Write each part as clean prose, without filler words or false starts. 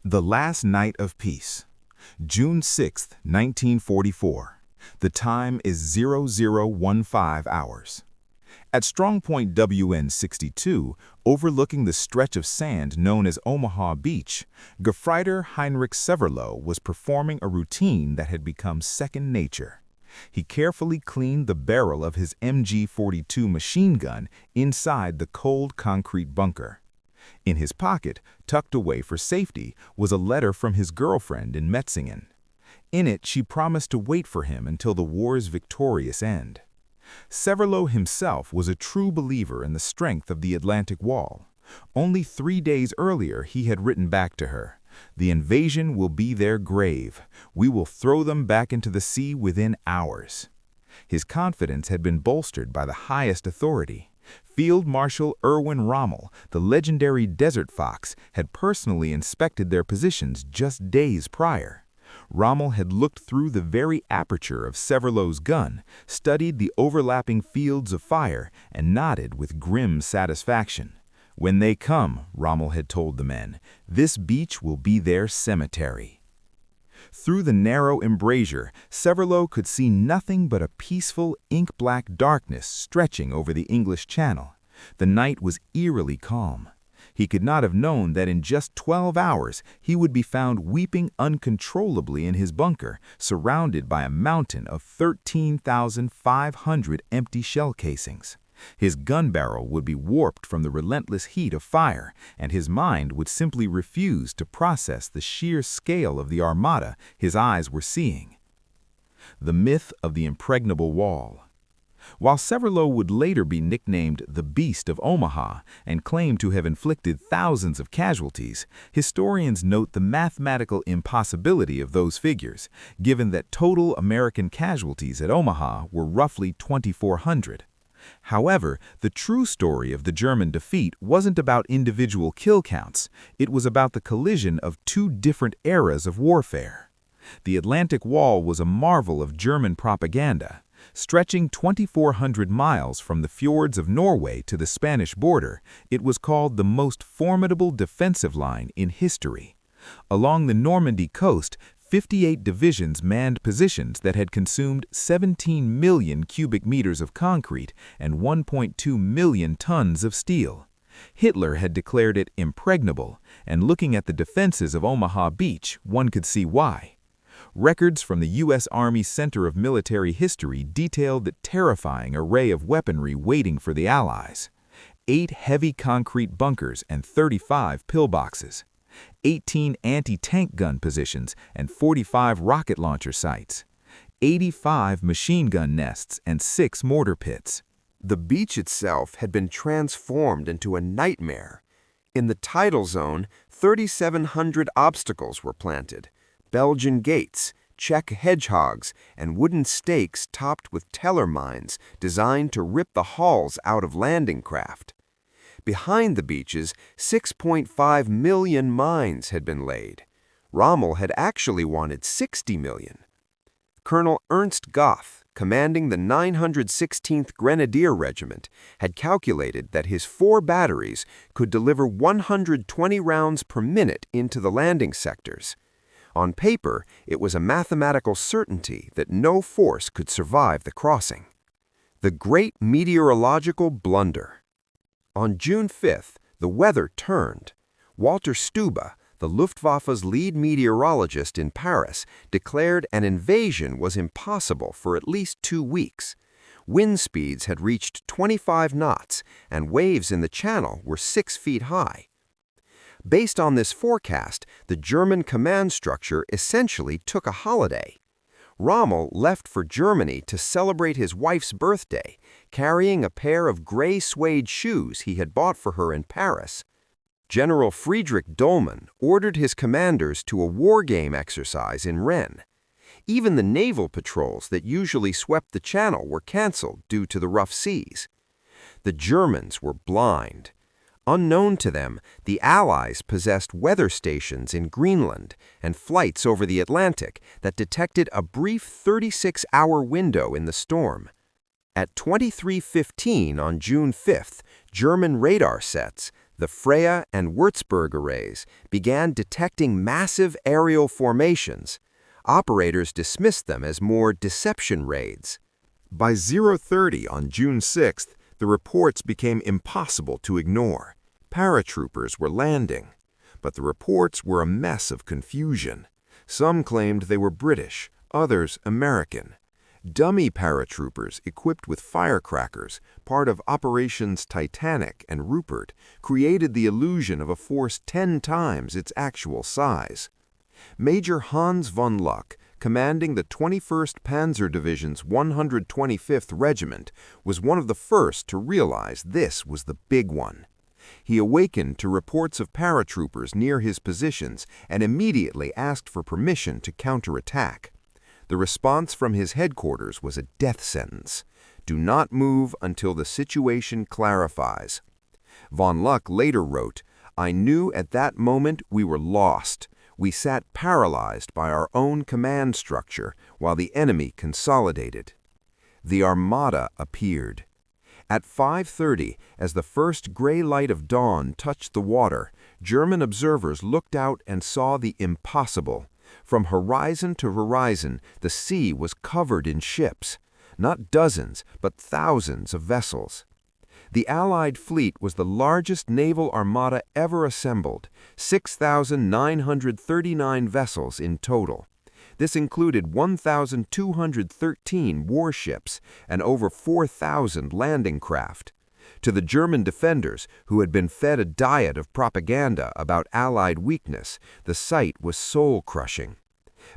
The Last Night of Peace, June 6, 1944. The time is 0015 hours. At strongpoint WN-62, overlooking the stretch of sand known as Omaha Beach, Gefreiter Heinrich Severloh was performing a routine that had become second nature. He carefully cleaned the barrel of his MG-42 machine gun inside the cold concrete bunker. In his pocket, tucked away for safety, was a letter from his girlfriend in Metzingen. In it, she promised to wait for him until the war's victorious end. Severloh himself was a true believer in the strength of the Atlantic Wall. Only 3 days earlier, he had written back to her, "The invasion will be their grave. We will throw them back into the sea within hours." His confidence had been bolstered by the highest authority. Field Marshal Erwin Rommel, the legendary Desert Fox, had personally inspected their positions just days prior. Rommel had looked through the very aperture of Severloh's gun, studied the overlapping fields of fire, and nodded with grim satisfaction. "When they come," Rommel had told the men, "this beach will be their cemetery." Through the narrow embrasure, Severloh could see nothing but a peaceful, ink-black darkness stretching over the English Channel. The night was eerily calm. He could not have known that in just 12 hours he would be found weeping uncontrollably in his bunker, surrounded by a mountain of 13,500 empty shell casings. His gun barrel would be warped from the relentless heat of fire, and his mind would simply refuse to process the sheer scale of the armada his eyes were seeing. The myth of the impregnable wall. While Severloh would later be nicknamed the Beast of Omaha and claimed to have inflicted thousands of casualties, historians note the mathematical impossibility of those figures, given that total American casualties at Omaha were roughly 2,400. However, the true story of the German defeat wasn't about individual kill counts. It was about the collision of two different eras of warfare. The Atlantic Wall was a marvel of German propaganda. Stretching 2,400 miles from the fjords of Norway to the Spanish border, it was called the most formidable defensive line in history. Along the Normandy coast, 58 divisions manned positions that had consumed 17 million cubic meters of concrete and 1.2 million tons of steel. Hitler had declared it impregnable, and looking at the defenses of Omaha Beach, one could see why. Records from the U.S. Army Center of Military History detailed the terrifying array of weaponry waiting for the Allies. 8 heavy concrete bunkers and 35 pillboxes. 18 anti-tank gun positions and 45 rocket launcher sites, 85 machine gun nests and 6 mortar pits. The beach itself had been transformed into a nightmare. In the tidal zone, 3,700 obstacles were planted, Belgian gates, Czech hedgehogs, and wooden stakes topped with teller mines designed to rip the hulls out of landing craft. Behind the beaches, 6.5 million mines had been laid. Rommel had actually wanted 60 million. Colonel Ernst Goth, commanding the 916th Grenadier Regiment, had calculated that his 4 batteries could deliver 120 rounds per minute into the landing sectors. On paper, it was a mathematical certainty that no force could survive the crossing. The great meteorological blunder. On June 5th, the weather turned. Walter Stuba, the Luftwaffe's lead meteorologist in Paris, declared an invasion was impossible for at least 2 weeks. Wind speeds had reached 25 knots, and waves in the channel were 6 feet high. Based on this forecast, the German command structure essentially took a holiday. Rommel left for Germany to celebrate his wife's birthday, carrying a pair of gray suede shoes he had bought for her in Paris. General Friedrich Dollmann ordered his commanders to a war game exercise in Rennes. Even the naval patrols that usually swept the channel were canceled due to the rough seas. The Germans were blind. Unknown to them, the Allies possessed weather stations in Greenland and flights over the Atlantic that detected a brief 36-hour window in the storm. At 23:15 on June 5th, German radar sets, The Freya and Würzburg arrays began detecting massive aerial formations. Operators dismissed them as more deception raids. By 0:30 on June 6th, the reports became impossible to ignore. Paratroopers were landing. But the reports were a mess of confusion. Some claimed they were British, others American. Dummy paratroopers equipped with firecrackers, part of Operations Titanic and Rupert, created the illusion of a force 10 times its actual size. Major Hans von Luck, commanding the 21st Panzer Division's 125th Regiment, was one of the first to realize this was the big one. He awakened to reports of paratroopers near his positions and immediately asked for permission to counterattack. The response from his headquarters was a death sentence. Do not move until the situation clarifies. Von Luck later wrote, "I knew at that moment we were lost. We sat paralyzed by our own command structure while the enemy consolidated." The Armada appeared. At 5:30, as the first gray light of dawn touched the water, German observers looked out and saw the impossible. From horizon to horizon, the sea was covered in ships. Not dozens, but thousands of vessels. The Allied fleet was the largest naval armada ever assembled, 6,939 vessels in total. This included 1,213 warships and over 4,000 landing craft. To the German defenders, who had been fed a diet of propaganda about Allied weakness, the sight was soul-crushing.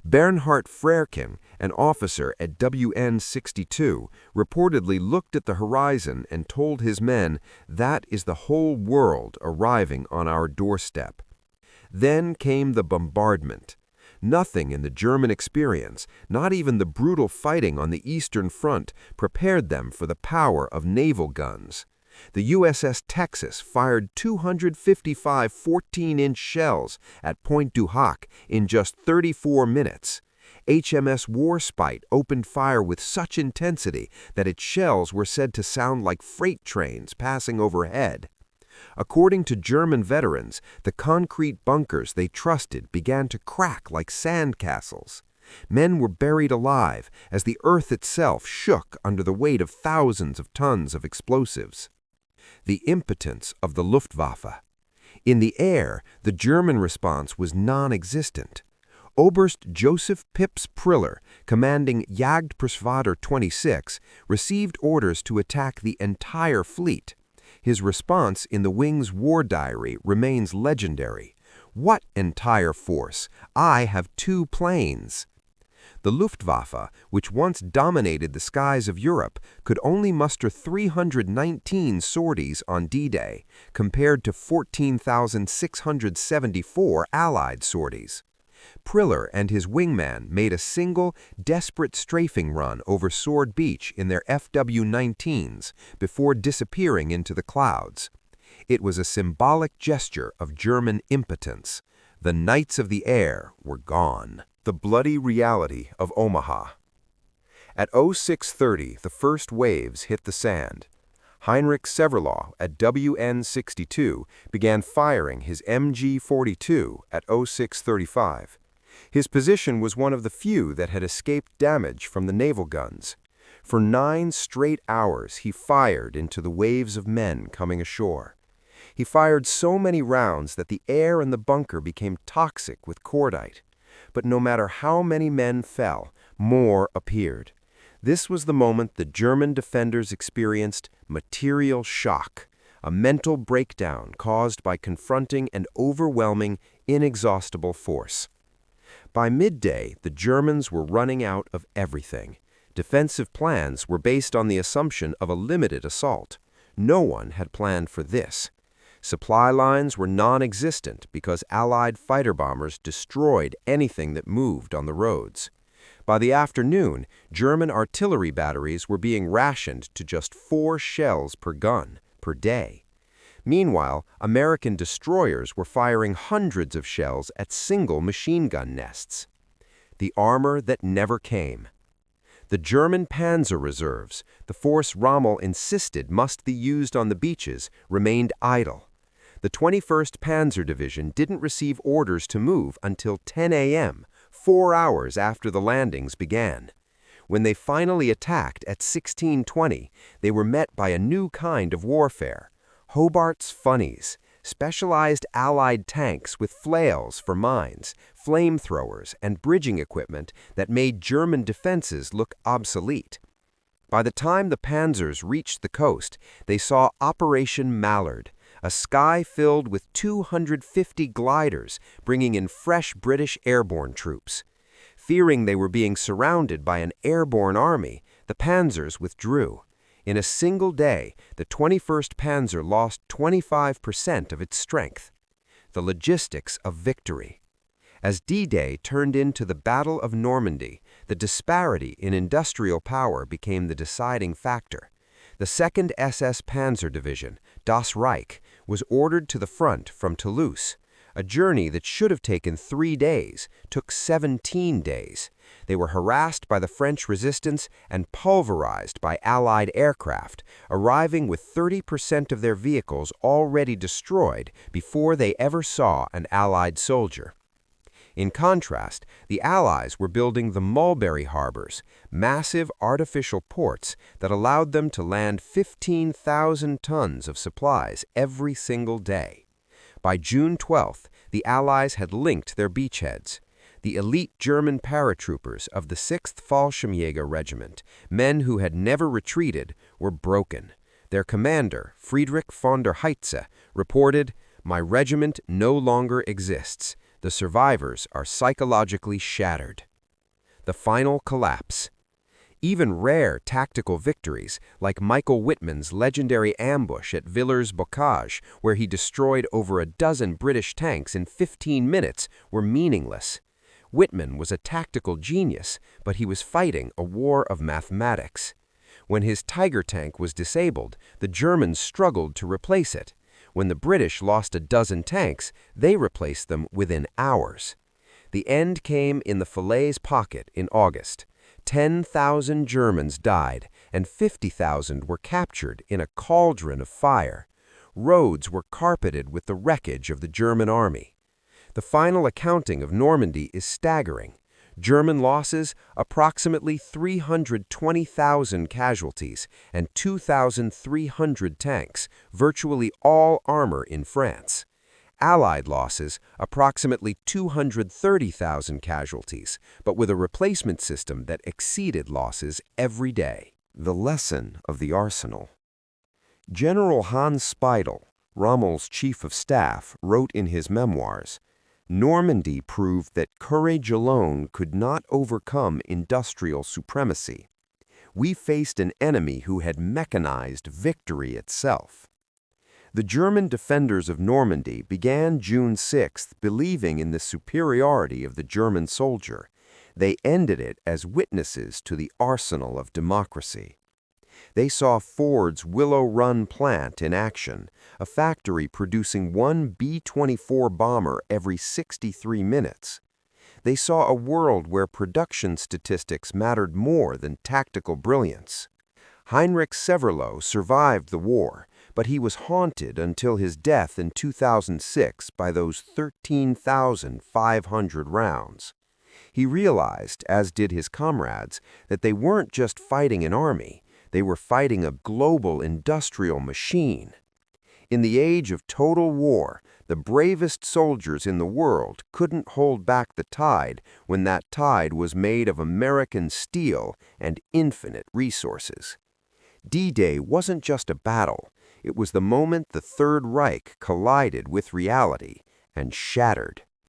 Bernhard Frerken, an officer at WN 62, reportedly looked at the horizon and told his men, "That is the whole world arriving on our doorstep." Then came the bombardment. Nothing in the German experience, not even the brutal fighting on the Eastern Front, prepared them for the power of naval guns. The USS Texas fired 255 14-inch shells at Point du Hoc in just 34 minutes. HMS Warspite opened fire with such intensity that its shells were said to sound like freight trains passing overhead. According to German veterans, the concrete bunkers they trusted began to crack like sandcastles. Men were buried alive as the earth itself shook under the weight of thousands of tons of explosives. The impotence of the Luftwaffe. In the air, the German response was non-existent. Oberst Joseph Pips Priller, commanding Jagdprisvater 26, received orders to attack the entire fleet. His response in the Wing's war diary remains legendary. "What entire force? I have 2 planes." The Luftwaffe, which once dominated the skies of Europe, could only muster 319 sorties on D-Day, compared to 14,674 Allied sorties. Priller and his wingman made a single, desperate strafing run over Sword Beach in their FW-19s before disappearing into the clouds. It was a symbolic gesture of German impotence. The Knights of the Air were gone. The bloody reality of Omaha. At 06:30, the first waves hit the sand. Heinrich Severloh at WN 62 began firing his MG-42 at 06:35. His position was one of the few that had escaped damage from the naval guns. For 9 straight hours, he fired into the waves of men coming ashore. He fired so many rounds that the air in the bunker became toxic with cordite. But no matter how many men fell, more appeared. This was the moment the German defenders experienced material shock, a mental breakdown caused by confronting an overwhelming, inexhaustible force. By midday, the Germans were running out of everything. Defensive plans were based on the assumption of a limited assault. No one had planned for this. Supply lines were non-existent because Allied fighter bombers destroyed anything that moved on the roads. By the afternoon, German artillery batteries were being rationed to just 4 shells per gun per day. Meanwhile, American destroyers were firing hundreds of shells at single machine gun nests. The armor that never came. The German panzer reserves, the force Rommel insisted must be used on the beaches, remained idle. The 21st Panzer Division didn't receive orders to move until 10 a.m., 4 hours after the landings began. When they finally attacked at 16:20, they were met by a new kind of warfare: Hobart's funnies, specialized Allied tanks with flails for mines, flamethrowers, and bridging equipment that made German defenses look obsolete. By the time the panzers reached the coast, they saw Operation Mallard, a sky filled with 250 gliders bringing in fresh British airborne troops. Fearing they were being surrounded by an airborne army, the panzers withdrew. In a single day, the 21st Panzer lost 25% of its strength. The logistics of victory. As D-Day turned into the Battle of Normandy, the disparity in industrial power became the deciding factor. The 2nd SS Panzer Division, Das Reich, was ordered to the front from Toulouse. A journey that should have taken 3 days took 17 days. They were harassed by the French resistance and pulverized by Allied aircraft, arriving with 30% of their vehicles already destroyed before they ever saw an Allied soldier. In contrast, the Allies were building the Mulberry Harbors, massive artificial ports that allowed them to land 15,000 tons of supplies every single day. By June 12th, the Allies had linked their beachheads. The elite German paratroopers of the 6th Fallschirmjäger Regiment, men who had never retreated, were broken. Their commander, Friedrich von der Heitze, reported, "My regiment no longer exists. The survivors are psychologically shattered." The final collapse. Even rare tactical victories, like Michael Wittmann's legendary ambush at Villers-Bocage, where he destroyed over a dozen British tanks in 15 minutes, were meaningless. Wittmann was a tactical genius, but he was fighting a war of mathematics. When his Tiger tank was disabled, the Germans struggled to replace it. When the British lost a dozen tanks, they replaced them within hours. The end came in the Falaise Pocket in August. 10,000 Germans died, and 50,000 were captured in a cauldron of fire. Roads were carpeted with the wreckage of the German army. The final accounting of Normandy is staggering. German losses, approximately 320,000 casualties and 2,300 tanks, virtually all armor in France. Allied losses, approximately 230,000 casualties, but with a replacement system that exceeded losses every day. The lesson of the arsenal. General Hans Speidel, Rommel's chief of staff, wrote in his memoirs, "Normandy proved that courage alone could not overcome industrial supremacy. We faced an enemy who had mechanized victory itself." The German defenders of Normandy began June 6th believing in the superiority of the German soldier. They ended it as witnesses to the arsenal of democracy. They saw Ford's Willow Run plant in action, a factory producing one B-24 bomber every 63 minutes. They saw a world where production statistics mattered more than tactical brilliance. Heinrich Severloh survived the war, but he was haunted until his death in 2006 by those 13,500 rounds. He realized, as did his comrades, that they weren't just fighting an army, they were fighting a global industrial machine. In the age of total war, the bravest soldiers in the world couldn't hold back the tide when that tide was made of American steel and infinite resources. D-Day wasn't just a battle, it was the moment the Third Reich collided with reality and shattered.